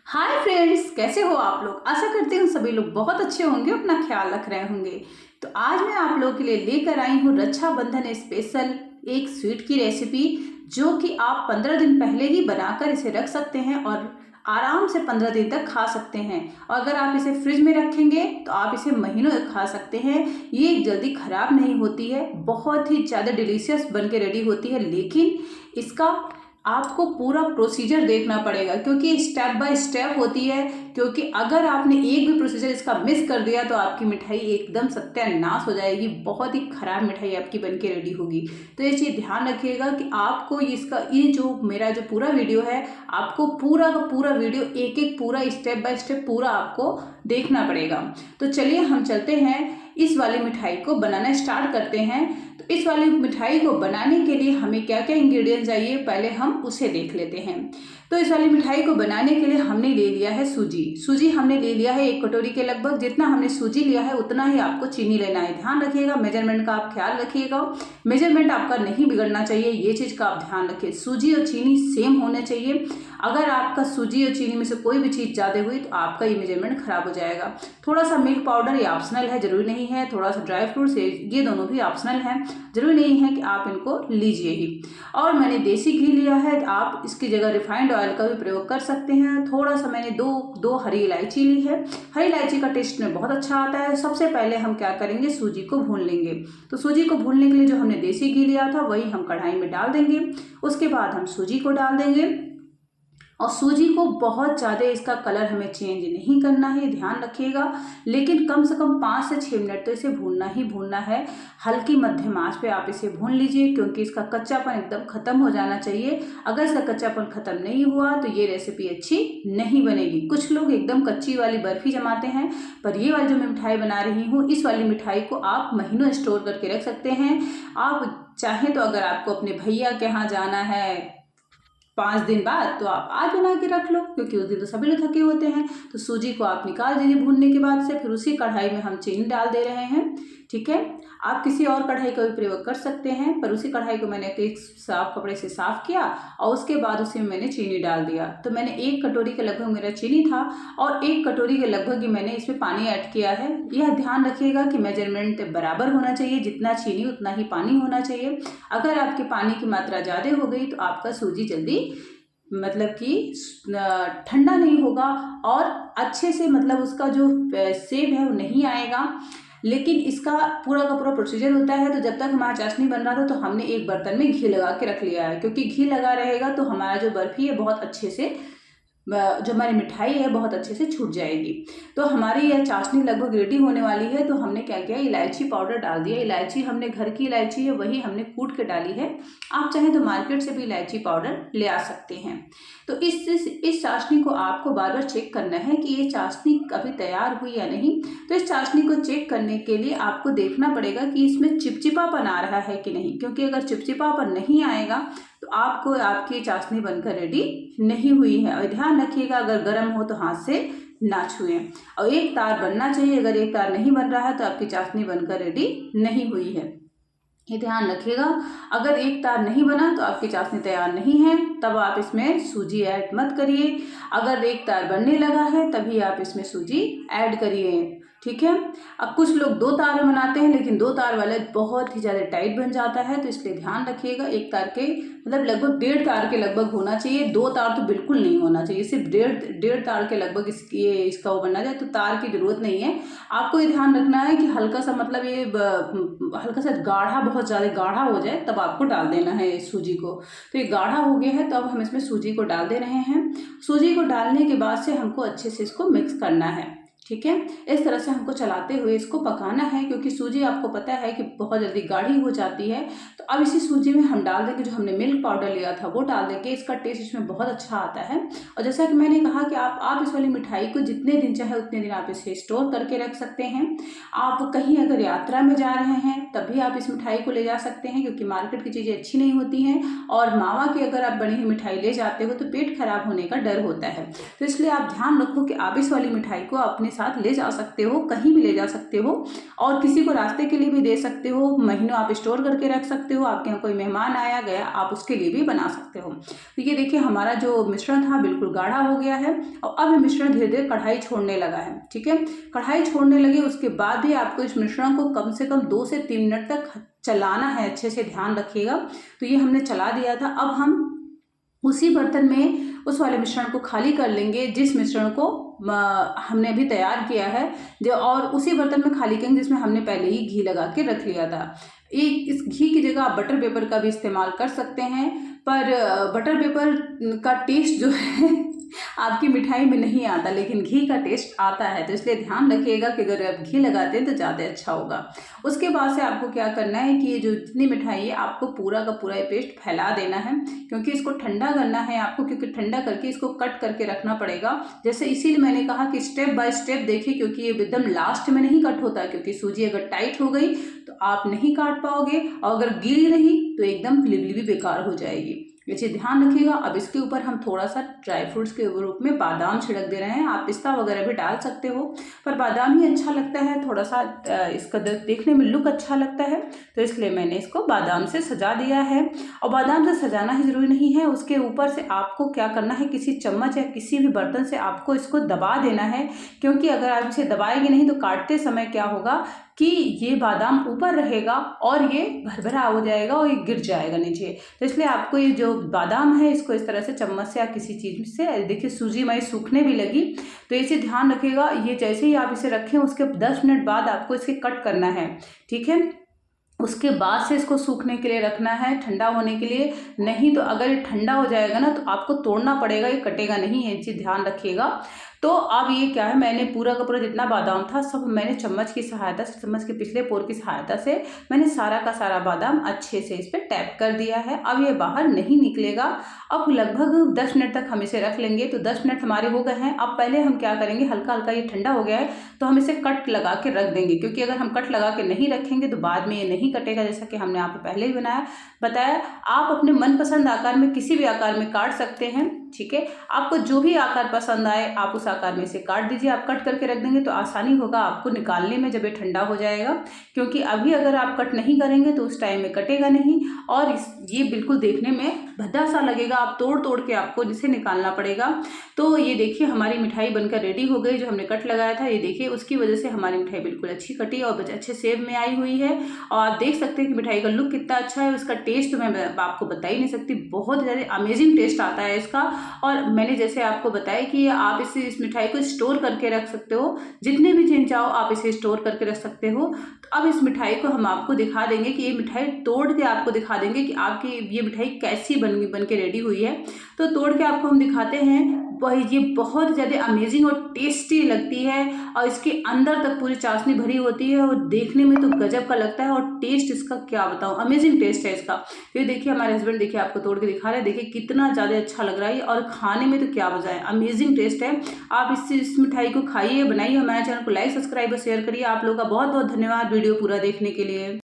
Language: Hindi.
हाय फ्रेंड्स, कैसे हो आप लोग। आशा करती हूँ सभी लोग बहुत अच्छे होंगे, अपना ख्याल रख रहे होंगे। तो आज मैं आप लोगों के लिए लेकर आई हूँ रक्षाबंधन स्पेशल एक स्वीट की रेसिपी, जो कि आप 15 दिन पहले ही बनाकर इसे रख सकते हैं और आराम से 15 दिन तक खा सकते हैं। और अगर आप इसे फ्रिज में रखेंगे तो आप इसे महीनों तक खा सकते हैं। ये जल्दी खराब नहीं होती है, बहुत ही ज़्यादा डिलीशियस बन के रेडी होती है। लेकिन इसका आपको पूरा प्रोसीजर देखना पड़ेगा, क्योंकि स्टेप बाय स्टेप होती है। क्योंकि अगर आपने एक भी प्रोसीजर इसका मिस कर दिया तो आपकी मिठाई एकदम सत्यानाश हो जाएगी, बहुत ही खराब मिठाई आपकी बनके रेडी होगी। तो ये चीज़ ध्यान रखिएगा कि आपको इसका ये जो मेरा जो पूरा वीडियो है, आपको पूरा का पूरा वीडियो एक एक पूरा स्टेप बाय स्टेप पूरा आपको देखना पड़ेगा। तो चलिए हम चलते हैं, इस वाली मिठाई को बनाना स्टार्ट करते हैं। तो इस वाली मिठाई को बनाने के लिए हमें क्या क्या इंग्रेडिएंट्स चाहिए, पहले हम उसे देख लेते हैं। तो इस वाली मिठाई को बनाने के लिए हमने ले लिया है सूजी हमने ले लिया है 1 कटोरी के लगभग। जितना हमने सूजी लिया है उतना ही आपको चीनी लेना है। ध्यान रखिएगा, मेजरमेंट का आप ख्याल रखिएगा, मेजरमेंट आपका नहीं बिगड़ना चाहिए, ये चीज़ का आप ध्यान रखिए। सूजी और चीनी सेम होने चाहिए। अगर आपका सूजी और चीनी में से कोई भी चीज़ ज़्यादा हुई तो आपका ये मेजरमेंट खराब हो जाएगा। थोड़ा सा मिल्क पाउडर, ये ऑप्शनल है, जरूरी नहीं है। थोड़ा सा ड्राई फ्रूट्स, ये दोनों भी ऑप्शनल है, जरूरी नहीं है कि आप इनको लीजिए ही। और मैंने देसी घी लिया है, आप इसकी जगह रिफाइंड ऑयल का भी प्रयोग कर सकते हैं। थोड़ा सा मैंने दो हरी इलायची ली है। हरी इलायची का टेस्ट में बहुत अच्छा आता है। सबसे पहले हम क्या करेंगे, सूजी को भून लेंगे। तो सूजी को भूनने के लिए जो हमने देसी घी लिया था वही हम कढ़ाई में डाल देंगे। उसके बाद हम सूजी को डाल देंगे, और सूजी को बहुत ज़्यादा इसका कलर हमें चेंज नहीं करना है, ध्यान रखिएगा। लेकिन कम से कम 5 से 6 मिनट तो इसे भूनना ही भूनना है। हल्की मध्यम आंच पे आप इसे भून लीजिए, क्योंकि इसका कच्चापन एकदम ख़त्म हो जाना चाहिए। अगर इसका कच्चापन ख़त्म नहीं हुआ तो ये रेसिपी अच्छी नहीं बनेगी। कुछ लोग एकदम कच्ची वाली बर्फ़ी जमाते हैं, पर ये वाली जो मैं मिठाई बना रही हूँ, इस वाली मिठाई को आप महीनों स्टोर करके रख सकते हैं। आप चाहें तो अगर आपको अपने भैया के यहाँ जाना है 5 दिन बाद, तो आप आज बना के रख लो, क्योंकि उस दिन तो सभी लोग थके होते हैं। तो सूजी को आप निकाल दीजिए भूनने के बाद से। फिर उसी कढ़ाई में हम चीनी डाल दे रहे हैं। ठीक है, आप किसी और कढ़ाई का भी प्रयोग कर सकते हैं, पर उसी कढ़ाई को मैंने एक साफ कपड़े से साफ किया और उसके बाद उसी में मैंने चीनी डाल दिया। तो मैंने 1 कटोरी के लगभग मेरा चीनी था, और 1 कटोरी के लगभग ही मैंने इसमें पानी ऐड किया है। यह ध्यान रखिएगा कि मेजरमेंट बराबर होना चाहिए, जितना चीनी उतना ही पानी होना चाहिए। अगर आपके पानी की मात्रा ज़्यादा हो गई तो आपका सूजी जल्दी मतलब कि ठंडा नहीं होगा, और अच्छे से मतलब उसका जो सेब है वो नहीं आएगा। लेकिन इसका पूरा का पूरा प्रोसीजर होता है। तो जब तक हमारा चाशनी बन रहा था तो हमने एक बर्तन में घी लगा के रख लिया है, क्योंकि घी लगा रहेगा तो हमारा जो बर्फ़ी है बहुत अच्छे से, जो हमारी मिठाई है बहुत अच्छे से छूट जाएगी। तो हमारी यह चाशनी लगभग रेडी होने वाली है। तो हमने क्या किया, इलायची पाउडर डाल दिया। इलायची हमने घर की इलायची है वही हमने कूट के डाली है। आप चाहें तो मार्केट से भी इलायची पाउडर ले आ सकते हैं। तो इस चाशनी को आपको बार बार चेक करना है कि ये चाशनी अभी तैयार हुई या नहीं। तो इस चाशनी को चेक करने के लिए आपको देखना पड़ेगा कि इसमें चिपचिपापन आ रहा है कि नहीं, क्योंकि अगर चिपचिपापन नहीं आएगा तो आपको आपकी चाशनी बनकर रेडी नहीं हुई है। और ध्यान रखिएगा, अगर गर्म हो तो हाथ से ना छुएं, और एक तार बनना चाहिए। अगर एक तार नहीं बन रहा है तो आपकी चाशनी बनकर रेडी नहीं हुई है, ये ध्यान रखिएगा। अगर एक तार नहीं बना तो आपकी चाशनी तैयार नहीं है, तब आप इसमें सूजी ऐड मत करिए। अगर एक तार बनने लगा है तभी आप इसमें सूजी ऐड करिए। ठीक है, अब कुछ लोग 2 तार में बनाते हैं, लेकिन 2 तार वाले बहुत ही ज़्यादा टाइट बन जाता है, तो इसलिए ध्यान रखिएगा। 1 तार के मतलब लगभग 1.5 तार के लगभग होना चाहिए। 2 तार तो बिल्कुल नहीं होना चाहिए, सिर्फ डेढ़ तार के लगभग इसका वो बनना चाहिए। तो तार की जरूरत नहीं है। आपको ये ध्यान रखना है कि हल्का सा मतलब ये हल्का सा गाढ़ा, बहुत ज़्यादा गाढ़ा हो जाए तब आपको डाल देना है इस सूजी को। तो ये गाढ़ा हो गया है, तो अब हम इसमें सूजी को डाल दे रहे हैं। सूजी को डालने के बाद से हमको अच्छे से इसको मिक्स करना है। ठीक है, इस तरह से हमको चलाते हुए इसको पकाना है, क्योंकि सूजी आपको पता है कि बहुत जल्दी गाढ़ी हो जाती है। तो अब इसी सूजी में हम डाल देंगे जो हमने मिल्क पाउडर लिया था वो डाल देंगे। इसका टेस्ट इसमें बहुत अच्छा आता है। और जैसा कि मैंने कहा कि आप इस वाली मिठाई को जितने दिन चाहे उतने दिन आप इसे स्टोर करके रख सकते हैं। आप कहीं अगर यात्रा में जा रहे हैं तभी आप इस मिठाई को ले जा सकते हैं, क्योंकि मार्केट की चीज़ें अच्छी नहीं होती हैं, और मावा की अगर आप बनी हुई मिठाई ले जाते हो तो पेट खराब होने का डर होता है। तो इसलिए आप ध्यान रखो कि आप इस वाली मिठाई को अपने साथ ले जा सकते हो, कहीं भी ले जा सकते हो और किसी को रास्ते के लिए भी दे सकते हो, महीनों आप स्टोर करके रख सकते हो। आपके यहाँ कोई मेहमान आया गया, आप उसके लिए भी बना सकते हो। तो ये देखिए हमारा जो मिश्रण था बिल्कुल गाढ़ा हो गया है और अब ये मिश्रण धीरे धीरे कढ़ाई छोड़ने लगा है। ठीक है, कढ़ाई छोड़ने लगे उसके बाद भी आपको इस मिश्रण को कम से कम 2 से 3 मिनट तक चलाना है, अच्छे से ध्यान रखिएगा। तो ये हमने चला दिया था। अब हम उसी बर्तन में उस वाले मिश्रण को खाली कर लेंगे जिस मिश्रण को हमने अभी तैयार किया है, जो और उसी बर्तन में खाली करेंगे जिसमें हमने पहले ही घी लगा के रख लिया था। इस घी की जगह आप बटर पेपर का भी इस्तेमाल कर सकते हैं, पर बटर पेपर का टेस्ट जो है आपकी मिठाई में नहीं आता, लेकिन घी का टेस्ट आता है। तो इसलिए ध्यान रखिएगा कि अगर आप घी लगाते हैं तो ज़्यादा अच्छा होगा। उसके बाद से आपको क्या करना है कि ये जो जितनी मिठाई है आपको पूरा का पूरा ये पेस्ट फैला देना है, क्योंकि इसको ठंडा करना है आपको, क्योंकि ठंडा करके इसको कट करके रखना पड़ेगा। जैसे इसीलिए मैंने कहा कि स्टेप बाय स्टेप देखिए, क्योंकि ये एकदम लास्ट में नहीं कट होता, क्योंकि सूजी अगर टाइट हो गई तो आप नहीं काट पाओगे और अगर गीली रही तो एकदम फिलिबली भी बेकार हो जाएगी। ये चीज़ ध्यान रखिएगा। अब इसके ऊपर हम थोड़ा सा ड्राई फ्रूट्स के रूप में बादाम छिड़क दे रहे हैं। आप पिस्ता वगैरह भी डाल सकते हो, पर बादाम ही अच्छा लगता है, थोड़ा सा इसका देखने में लुक अच्छा लगता है, तो इसलिए मैंने इसको बादाम से सजा दिया है। और बादाम से सजाना ही ज़रूरी नहीं है, उसके ऊपर से आपको क्या करना है, किसी चम्मच या किसी भी बर्तन से आपको इसको दबा देना है, क्योंकि अगर आप इसे दबाएंगे नहीं तो काटते समय क्या होगा कि ये बादाम ऊपर रहेगा और ये भरभरा हो जाएगा और ये गिर जाएगा नीचे। तो इसलिए आपको ये जो बादाम है इसको इस तरह से चम्मच से या किसी चीज़ से, देखिए सूजी हमारी सूखने भी लगी, तो इसे ध्यान रखिएगा। ये जैसे ही आप इसे रखें उसके 10 मिनट बाद आपको इसे कट करना है। ठीक है, उसके बाद से इसको सूखने के लिए रखना है, ठंडा होने के लिए। नहीं तो अगर ये ठंडा हो जाएगा ना तो आपको तोड़ना पड़ेगा, ये कटेगा नहीं है, ये चीज़ ध्यान रखिएगा। तो अब ये क्या है, मैंने पूरा का पूरा जितना बादाम था सब मैंने चम्मच की सहायता से, चम्मच के पिछले पोर की सहायता से मैंने सारा का सारा बादाम अच्छे से इस पर टैप कर दिया है। अब ये बाहर नहीं निकलेगा। अब लगभग 10 मिनट तक हम इसे रख लेंगे। तो 10 मिनट हमारे हो गए हैं। अब पहले हम क्या करेंगे, हल्का हल्का ये ठंडा हो गया है तो हम इसे कट लगा के रख देंगे, क्योंकि अगर हम कट लगा के नहीं रखेंगे तो बाद में ये नहीं कटेगा, जैसा कि हमने यहाँ पे पहले ही बताया। आप अपने मनपसंद आकार में किसी भी आकार में काट सकते हैं। ठीक है, आपको जो भी आकार पसंद आए आप उस आकार में इसे काट दीजिए। आप कट करके रख देंगे तो आसानी होगा आपको निकालने में जब ये ठंडा हो जाएगा, क्योंकि अभी अगर आप कट नहीं करेंगे तो उस टाइम में कटेगा नहीं और ये बिल्कुल देखने में भद्दा सा लगेगा। आप तोड़ तोड़ के आपको जिसे निकालना पड़ेगा। तो ये देखिए हमारी मिठाई बनकर रेडी हो गई, जो हमने कट लगाया था। ये देखिए उसकी वजह से हमारी मिठाई बिल्कुल अच्छी कटी और अच्छे शेप में आई हुई है। और आप देख सकते हैं कि मिठाई का लुक कितना अच्छा है। उसका टेस्ट तो मैं आपको बता ही नहीं सकती, बहुत ज़्यादा अमेजिंग टेस्ट आता है इसका। और मैंने जैसे आपको बताया कि आप इस मिठाई को स्टोर करके रख सकते हो, जितने भी दिन चाहो आप इसे स्टोर करके रख सकते हो। तो अब इस मिठाई को हम आपको दिखा देंगे कि ये मिठाई तोड़ के आपको दिखा देंगे कि आपकी ये मिठाई कैसी बन के रेडी हुई है। तो तोड़ के आपको हम दिखाते हैं। ये बहुत ज़्यादा अमेजिंग और टेस्टी लगती है और इसके अंदर तक पूरी चाशनी भरी होती है और देखने में तो गजब का लगता है। और टेस्ट इसका क्या बताऊँ, अमेजिंग टेस्ट है इसका। ये देखिए हमारे हस्बैंड देखिए आपको तोड़ के दिखा रहे हैं, देखिए कितना ज़्यादा अच्छा लग रहा है और खाने में तो क्या बताएं, अमेजिंग टेस्ट है। आप इस मिठाई को खाइए, बनाइए। हमारे चैनल को लाइक, सब्सक्राइब और शेयर करिए। आप लोगों का बहुत बहुत धन्यवाद वीडियो पूरा देखने के लिए।